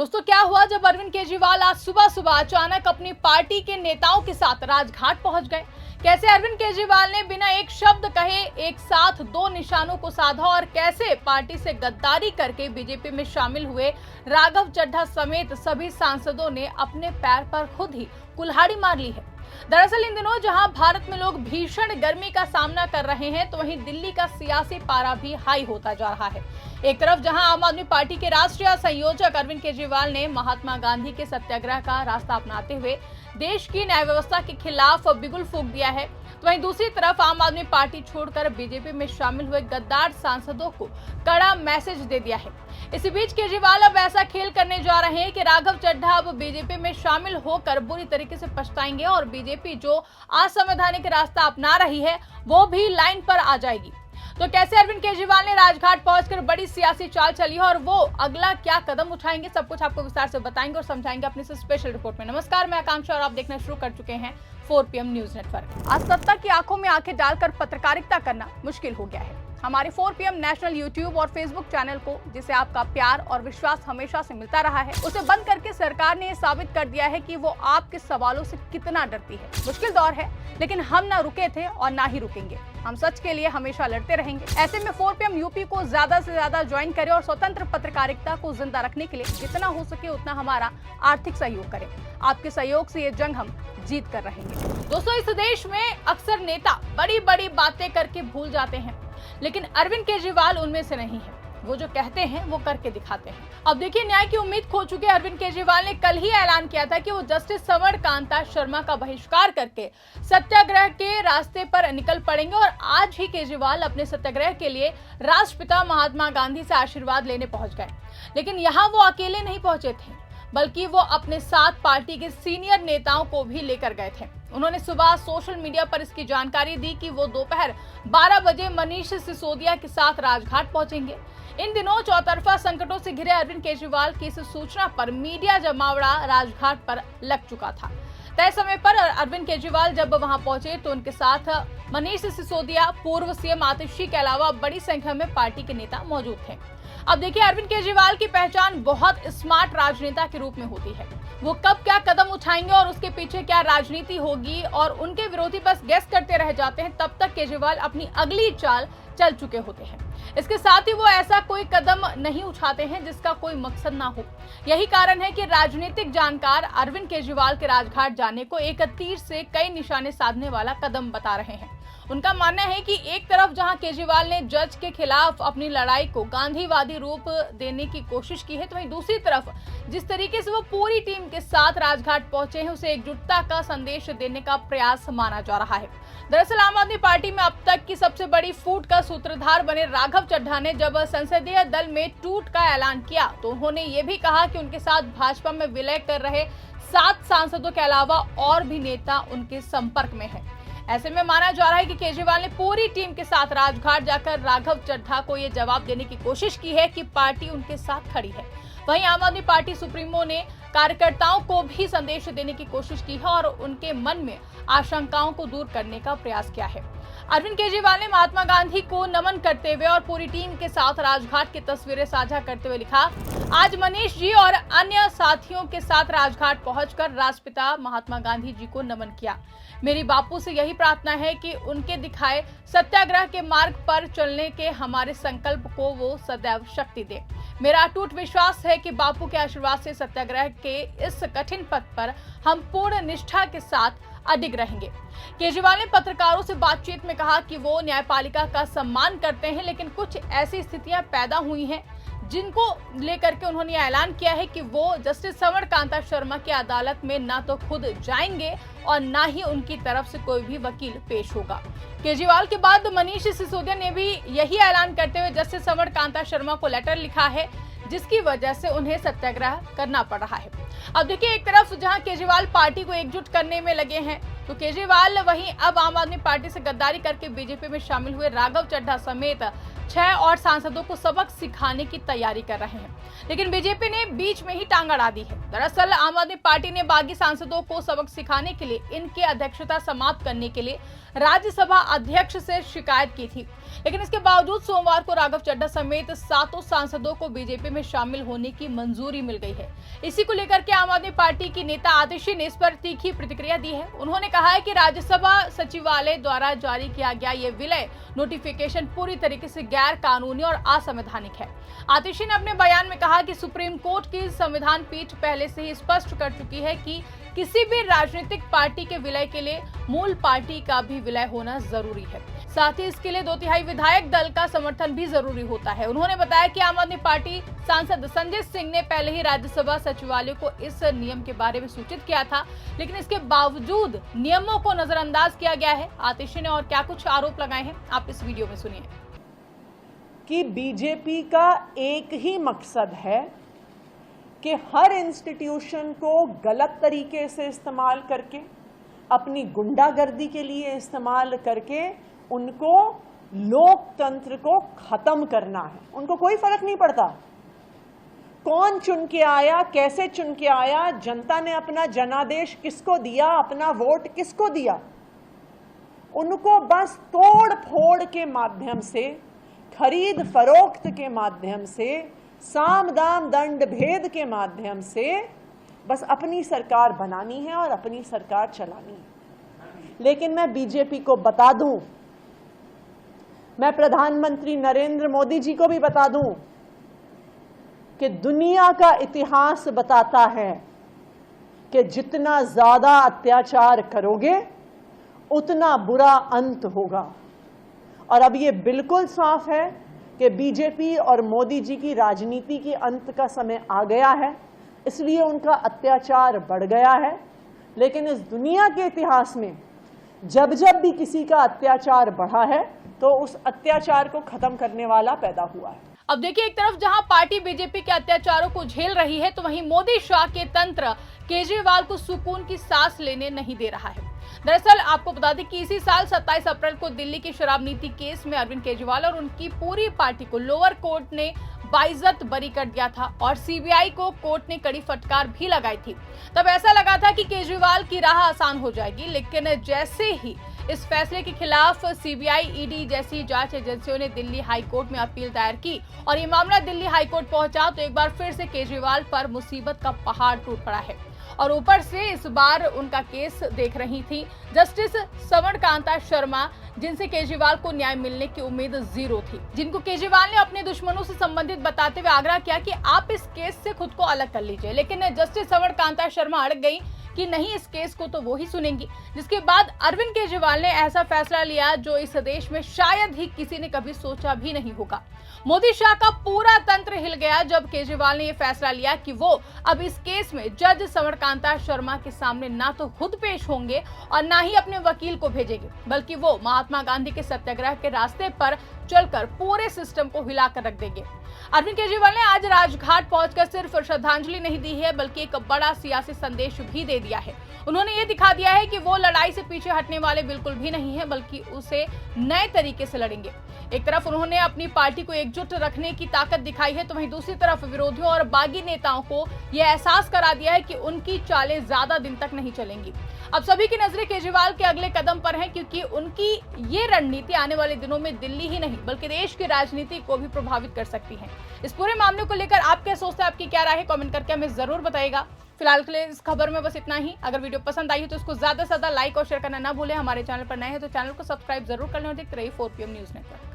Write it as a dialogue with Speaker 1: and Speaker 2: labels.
Speaker 1: दोस्तों, क्या हुआ जब अरविंद केजरीवाल आज सुबह सुबह अचानक अपनी पार्टी के नेताओं के साथ राजघाट पहुंच गए। कैसे अरविंद केजरीवाल ने बिना एक शब्द कहे एक साथ दो निशानों को साधा और कैसे पार्टी से गद्दारी करके बीजेपी में शामिल हुए राघव चड्ढा समेत सभी सांसदों ने अपने पैर पर खुद ही कुल्हाड़ी मार ली है। दरअसल इन दिनों जहां भारत में लोग भीषण गर्मी का सामना कर रहे हैं, तो वहीं दिल्ली का सियासी पारा भी हाई होता जा रहा है। एक तरफ जहां आम आदमी पार्टी के राष्ट्रीय संयोजक अरविंद केजरीवाल ने महात्मा गांधी के सत्याग्रह का रास्ता अपनाते हुए देश की न्याय व्यवस्था के खिलाफ बिगुल फूंक दिया है, तो वहीं दूसरी तरफ आम आदमी पार्टी छोड़कर बीजेपी में शामिल हुए गद्दार सांसदों को कड़ा मैसेज दे दिया है। इसी बीच केजरीवाल अब ऐसा खेल करने जा रहे हैं कि राघव चड्ढा अब बीजेपी में शामिल होकर बुरी तरीके से पछताएंगे और बीजेपी जो असंवैधानिक रास्ता अपना रही है वो भी लाइन पर आ जाएगी। तो कैसे अरविंद केजरीवाल ने राजघाट पहुंचकर बड़ी सियासी चाल चली है और वो अगला क्या कदम उठाएंगे, सब कुछ आपको विस्तार से बताएंगे और समझाएंगे अपनी स्पेशल रिपोर्ट में। नमस्कार, मैं आकांक्षा और आप देखना शुरू कर चुके हैं 4 PM न्यूज नेटवर्क। आज सत्ता की आंखों में आंखें डालकर पत्रकारिता करना मुश्किल हो गया है। हमारे 4 PM नेशनल यूट्यूब और फेसबुक चैनल को, जिसे आपका प्यार और विश्वास हमेशा से मिलता रहा है, उसे बंद करके सरकार ने ये साबित कर दिया है कि वो आपके सवालों से कितना डरती है। मुश्किल दौर है, लेकिन हम ना रुके थे और ना ही रुकेंगे। हम सच के लिए हमेशा लड़ते रहेंगे। ऐसे में 4 PM यूपी को ज्यादा से ज्यादा ज्वाइन करें और स्वतंत्र पत्रकारिता को जिंदा रखने के लिए जितना हो सके उतना हमारा आर्थिक सहयोग करें। आपके सहयोग से ये जंग हम जीत कर रहेंगे। दोस्तों, इस देश में अक्सर नेता बड़ी बड़ी बातें करके भूल जाते हैं, लेकिन अरविंद केजरीवाल उनमें से नहीं है। वो जो कहते हैं वो करके दिखाते हैं। अब देखिए, न्याय की उम्मीद खो चुके अरविंद केजरीवाल ने कल ही ऐलान किया था कि वो जस्टिस समर कांता शर्मा का बहिष्कार करके सत्याग्रह के रास्ते पर निकल पड़ेंगे और आज ही केजरीवाल अपने सत्याग्रह के लिए राष्ट्रपिता महात्मा गांधी से आशीर्वाद लेने पहुंच गए। लेकिन यहाँ वो अकेले नहीं पहुंचे थे, बल्कि वो अपने साथ पार्टी के सीनियर नेताओं को भी लेकर गए थे। उन्होंने सुबह सोशल मीडिया पर इसकी जानकारी दी कि वो दोपहर 12 बजे मनीष सिसोदिया के साथ राजघाट पहुंचेंगे। इन दिनों चौतरफा संकटों से घिरे अरविंद केजरीवाल की इस सूचना पर मीडिया जमावड़ा राजघाट पर लग चुका था। तय समय पर अरविंद केजरीवाल जब वहां पहुंचे तो उनके साथ मनीष सिसोदिया, पूर्व सीएम आतिशी के अलावा बड़ी संख्या में पार्टी के नेता मौजूद थे। अब देखिए, अरविंद केजरीवाल की पहचान बहुत स्मार्ट राजनेता के रूप में होती है। वो कब क्या कदम उठाएंगे और उसके पीछे क्या राजनीति होगी और उनके विरोधी बस गेस करते रह जाते हैं, तब तक केजरीवाल अपनी अगली चाल चल चुके होते हैं। इसके साथ ही वो ऐसा कोई कदम नहीं उठाते हैं जिसका कोई मकसद ना हो। यही कारण है कि राजनीतिक जानकार अरविंद केजरीवाल के राजघाट जाने को एक तीर से कई निशाने साधने वाला कदम बता रहे हैं। उनका मानना है कि एक तरफ जहां केजरीवाल ने जज के खिलाफ अपनी लड़ाई को गांधीवादी रूप देने की कोशिश की है, तो वहीं दूसरी तरफ जिस तरीके से वो पूरी टीम के साथ राजघाट पहुंचे हैं, उसे एकजुटता का संदेश देने का प्रयास माना जा रहा है। दरअसल आम आदमी पार्टी में अब तक की सबसे बड़ी फूट का सूत्रधार बने राघव चड्ढा ने जब संसदीय दल में टूट का ऐलान किया, तो उन्होंने ये भी कहा कि उनके साथ भाजपा में विलय कर रहे 7 सांसदों के अलावा और भी नेता उनके संपर्क में है। ऐसे में माना जा रहा है कि केजरीवाल ने पूरी टीम के साथ राजघाट जाकर राघव चड्ढा को यह जवाब देने की कोशिश की है कि पार्टी उनके साथ खड़ी है। वहीं आम आदमी पार्टी सुप्रीमो ने कार्यकर्ताओं को भी संदेश देने की कोशिश की है और उनके मन में आशंकाओं को दूर करने का प्रयास किया है। अरविंद केजरीवाल ने महात्मा गांधी को नमन करते हुए और पूरी टीम के साथ राजघाट की तस्वीरें साझा करते हुए लिखा, आज मनीष जी और अन्य साथियों के साथ राजघाट पहुंचकर राष्ट्रपिता महात्मा गांधी जी को नमन किया। मेरी बापू से यही प्रार्थना है कि उनके दिखाए सत्याग्रह के मार्ग पर चलने के हमारे संकल्प को वो सदैव शक्ति दे। मेरा अटूट विश्वास है कि बापू के आशीर्वाद से सत्याग्रह के इस कठिन पथ पर हम पूर्ण निष्ठा के साथ अडिग रहेंगे। केजरीवाल ने पत्रकारों से बातचीत में कहा कि वो न्यायपालिका का सम्मान करते हैं, लेकिन कुछ ऐसी स्थितियां पैदा हुई हैं जिनको लेकर के उन्होंने ऐलान किया है कि वो जस्टिस समर कांता शर्मा की अदालत में ना तो खुद जाएंगे और ना ही उनकी तरफ से कोई भी वकील पेश होगा। केजरीवाल के बाद मनीष सिसोदिया ने भी यही ऐलान करते हुए जस्टिस समर कांता शर्मा को लेटर लिखा है, जिसकी वजह से उन्हें सत्याग्रह करना पड़ रहा है। अब देखिए, एक तरफ जहां केजरीवाल पार्टी को एकजुट करने में लगे हैं, तो केजरीवाल वहीं अब आम आदमी पार्टी से गद्दारी करके बीजेपी में शामिल हुए राघव चड्ढा समेत 6 और सांसदों को सबक सिखाने की तैयारी कर रहे हैं, लेकिन बीजेपी ने बीच में ही टांग अड़ा दी है। दरअसल आम आदमी पार्टी ने बागी सांसदों को सबक सिखाने के लिए इनकी अध्यक्षता समाप्त करने के लिए राज्यसभा अध्यक्ष से शिकायत की थी, लेकिन इसके बावजूद सोमवार को राघव चड्ढा समेत 7 सांसदों को बीजेपी में शामिल होने की मंजूरी मिल गई है। इसी को लेकर के आम आदमी पार्टी की नेता आतिशी ने इस पर तीखी प्रतिक्रिया दी है। उन्होंने कहा है कि राज्यसभा सचिवालय द्वारा जारी किया गया ये विलय नोटिफिकेशन पूरी तरीके से गैर कानूनी और असंवैधानिक है। आतिशी ने अपने बयान में कहा कि सुप्रीम कोर्ट की संविधान पीठ पहले से ही स्पष्ट कर चुकी है कि किसी भी राजनीतिक पार्टी के विलय के लिए मूल पार्टी का भी विलय होना जरूरी है। साथ ही इसके लिए 2/3 विधायक दल का समर्थन भी जरूरी होता है। उन्होंने बताया कि आम आदमी पार्टी सांसद संजय सिंह ने पहले ही राज्यसभा सचिवालय को इस नियम के बारे में सूचित किया था, लेकिन इसके बावजूद नियमों को नजरअंदाज किया गया है। आतिशी ने और क्या कुछ आरोप लगाए हैं, आप इस वीडियो में सुनिए।
Speaker 2: कि बीजेपी का एक ही मकसद है कि हर इंस्टीट्यूशन को गलत तरीके से इस्तेमाल करके, अपनी गुंडागर्दी के लिए इस्तेमाल करके उनको लोकतंत्र को खत्म करना है। उनको कोई फर्क नहीं पड़ता कौन चुन के आया, कैसे चुन के आया, जनता ने अपना जनादेश किसको दिया, अपना वोट किसको दिया। उनको बस तोड़ फोड़ के माध्यम से, खरीद फरोख्त के माध्यम से, साम दाम दंड भेद के माध्यम से बस अपनी सरकार बनानी है और अपनी सरकार चलानी है। लेकिन मैं बीजेपी को बता दूं, मैं प्रधानमंत्री नरेंद्र मोदी जी को भी बता दूं कि दुनिया का इतिहास बताता है कि जितना ज्यादा अत्याचार करोगे उतना बुरा अंत होगा। और अब ये बिल्कुल साफ है कि बीजेपी और मोदी जी की राजनीति की अंत का समय आ गया है, इसलिए उनका अत्याचार बढ़ गया है। लेकिन इस दुनिया के इतिहास में जब जब भी किसी का अत्याचार बढ़ा है तो उस अत्याचार को खत्म करने वाला पैदा हुआ है।
Speaker 1: अब देखिए, एक तरफ जहां पार्टी बीजेपी के अत्याचारों को झेल रही है, तो वहीं मोदी शाह के तंत्र केजरीवाल को सुकून की सांस लेने नहीं दे रहा है। दरअसल आपको बता दें कि इसी साल 27 अप्रैल को दिल्ली की शराब नीति केस में अरविंद केजरीवाल और उनकी पूरी पार्टी को लोअर कोर्ट ने बाइज्जत बरी कर दिया था और सीबीआई को कोर्ट ने कड़ी फटकार भी लगाई थी। तब ऐसा लगा था कि केजरीवाल की राह आसान हो जाएगी, लेकिन जैसे ही इस फैसले के खिलाफ सीबीआई, ईडी जैसी जांच एजेंसियों ने दिल्ली हाई कोर्ट में अपील दायर की और ये मामला दिल्ली हाई कोर्ट पहुंचा, तो एक बार फिर से केजरीवाल पर मुसीबत का पहाड़ टूट पड़ा है। और ऊपर से इस बार उनका केस देख रही थी जस्टिस सवर्ण शर्मा, जिनसे केजरीवाल को न्याय मिलने की उम्मीद जीरो थी, जिनको केजरीवाल ने अपने दुश्मनों से संबंधित बताते हुए आग्रह किया कि आप इस केस से खुद को अलग कर लीजिए। लेकिन जस्टिस सवर्ण शर्मा अड़क गई कि नहीं, इस केस को तो वो ही सुनेंगी। जिसके बाद अरविंद केजरीवाल ने ऐसा फैसला लिया जो इस देश में शायद ही किसी ने कभी सोचा भी नहीं होगा। मोदी शाह का पूरा तंत्र हिल गया जब केजरीवाल ने यह फैसला लिया कि वो अब इस केस में जज सवर्ण शर्मा के सामने ना तो खुद पेश होंगे और ना ही अपने वकील को भेजेंगे, बल्कि वो महात्मा गांधी के सत्याग्रह के रास्ते पर चलकर पूरे सिस्टम को हिलाकर रख देंगे। अरविंद केजरीवाल ने आज राजघाट पहुंचकर सिर्फ श्रद्धांजलि नहीं दी है, बल्कि एक बड़ा सियासी संदेश भी दे दिया है। उन्होंने ये दिखा दिया है कि वो लड़ाई से पीछे हटने वाले बिल्कुल भी नहीं है, बल्कि उसे नए तरीके से लड़ेंगे। एक तरफ उन्होंने अपनी पार्टी को एकजुट रखने की ताकत दिखाई है, तो वहीं दूसरी तरफ विरोधियों और बागी नेताओं को यह एहसास करा दिया है कि उनकी चालें ज्यादा दिन तक नहीं चलेंगी। अब सभी की नजरें केजरीवाल के अगले कदम पर हैं, क्योंकि उनकी ये रणनीति आने वाले दिनों में दिल्ली ही नहीं बल्कि देश की राजनीति को भी प्रभावित कर सकती है। इस पूरे मामले को लेकर आप क्या सोचते हैं, आपकी क्या राय है, कमेंट करके हमें जरूर बताइएगा। फिलहाल के लिए इस खबर में बस इतना ही। अगर वीडियो पसंद आई हो तो इसको ज्यादा से ज्यादा लाइक और शेयर करना ना भूलें। हमारे चैनल पर नए हैं तो चैनल को सब्सक्राइब जरूर कर लें और देखते रहिए 4PM न्यूज नेटवर्क।